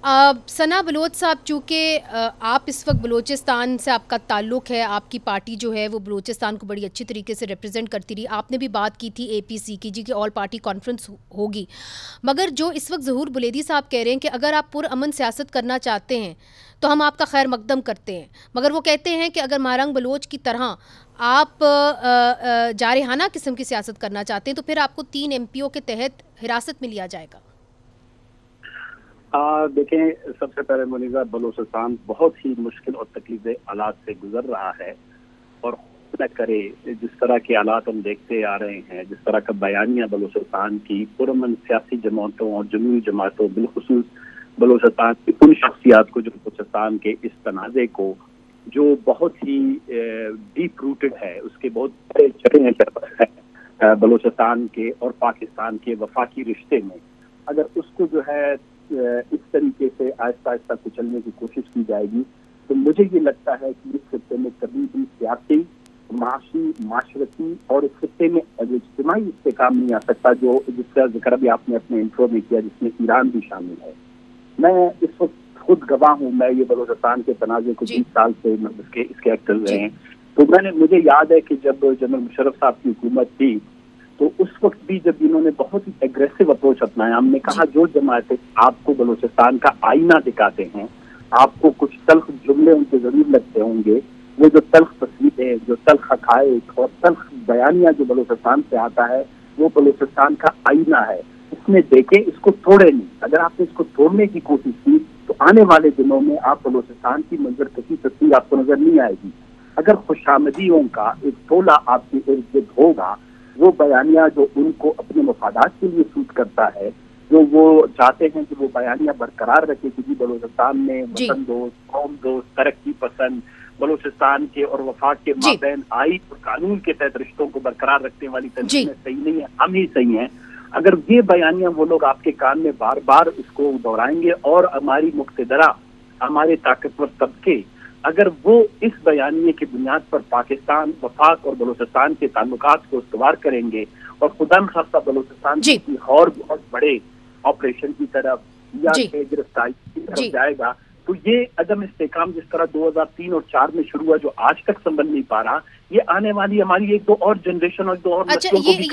सना Bloch साहब, चूँकि आप इस वक्त बलूचिस्तान से आपका ताल्लुक़ है, आपकी पार्टी जो है वो बलूचिस्तान को बड़ी अच्छी तरीके से रिप्रेजेंट करती रही, आपने भी बात की थी APC की जी कि ऑल पार्टी कॉन्फ्रेंस होगी, मगर जो इस वक्त ज़हूर बुलेदी साहब कह रहे हैं कि अगर आप पुरअमन सियासत करना चाहते हैं तो हम आपका खैर मकदम करते हैं, मगर वो कहते हैं कि अगर महारंग बलोच की तरह आप जारहाना किस्म की सियासत करना चाहते हैं तो फिर आपको 3 MPO के तहत हिरासत में लिया जाएगा। देखें, सबसे पहले मुनीज़ा, बलूचिस्तान बहुत ही मुश्किल और तकलीफ हालात से गुजर रहा है और न करे जिस तरह के हालात हम देखते आ रहे हैं, जिस तरह का बयानिया बलूचिस्तान की पुरअमन सियासी जमातों और जमहूरी जमातों, बिलखुसूस बलूचिस्तान की उन शख्सियात को जो बलूचिस्तान के इस तनाज़े को जो बहुत ही डीप रूटेड है, उसके बहुत बड़े चढ़े हैं बलूचिस्तान के और पाकिस्तान के वफाकी रिश्ते में, अगर उसको जो है इस तरीके से आहिस्ता आहिस्ता कुचलने की कोशिश की जाएगी तो मुझे ये लगता है कि इस खित्ते में कभी भी सियासी, माशी, माशरती और इस खित्ते में इज्तिमाई इस्तेकाम नहीं आ सकता, जो जिसका जिक्र भी आपने अपने इंट्रो में किया, जिसमें ईरान भी शामिल है। मैं इस वक्त खुद गवाह हूँ, मैं ये बलूचिस्तान के तनाज़े को 20 साल से इसके एक्टर रहे हैं, तो मुझे याद है कि जब जनरल मुशर्रफ साहब की हुकूमत थी तो उस वक्त भी जब इन्होंने बहुत ही एग्रेसिव अप्रोच अपनाया, हमने कहा जो जमातें आपको बलूचिस्तान का आईना दिखाते हैं, आपको कुछ तल्ख जुमले उनके जरूर लगते होंगे, वो जो तल्ख तस्वीरें, जो तल्ख हक़ाइक़ और तल्ख बयानिया जो बलूचिस्तान से आता है, वो बलूचिस्तान का आईना है। इसमें देखें, इसको तोड़े नहीं। अगर आपने इसको तोड़ने की कोशिश की तो आने वाले दिनों में आप बलूचिस्तान की मंजर कशी तस्वीर आपको नजर नहीं आएगी। अगर खुशामदियों का एक टोला आपके इर्द गिर्द होगा, वो बयानिया जो उनको अपने मफादात के लिए सूट करता है, जो वो चाहते हैं कि वो बयानिया बरकरार रखे कि बलूचिस्तान में वतन दोस्त, कौम दोस्त, तरक्की पसंद, बलूचिस्तान के और वफाक के माबैन आईन और कानून के तहत रिश्तों को बरकरार रखने वाली तंजीमें सही नहीं है, हम ही सही हैं। अगर ये बयानिया वो लोग आपके कान में बार बार इसको दोहराएंगे और हमारी मुक्तदरा, हमारे ताकतवर तबके अगर वो इस बयानिए की बुनियाद पर पाकिस्तान, वफाक और बलूचिस्तान के ताल्लुकात को इस्तवार करेंगे और खुदा न खास्ता बलूचिस्तान की और बहुत बड़े ऑपरेशन की तरफ या गिरफ्तारी की तरफ जाएगा, तो ये अदम इस्तेकाम जिस तरह 2003 और 4 में शुरू हुआ, जो आज तक संभल नहीं पा रहा, ये आने वाली हमारी 1-2 और जनरेशन और 2 और नस्लों को भी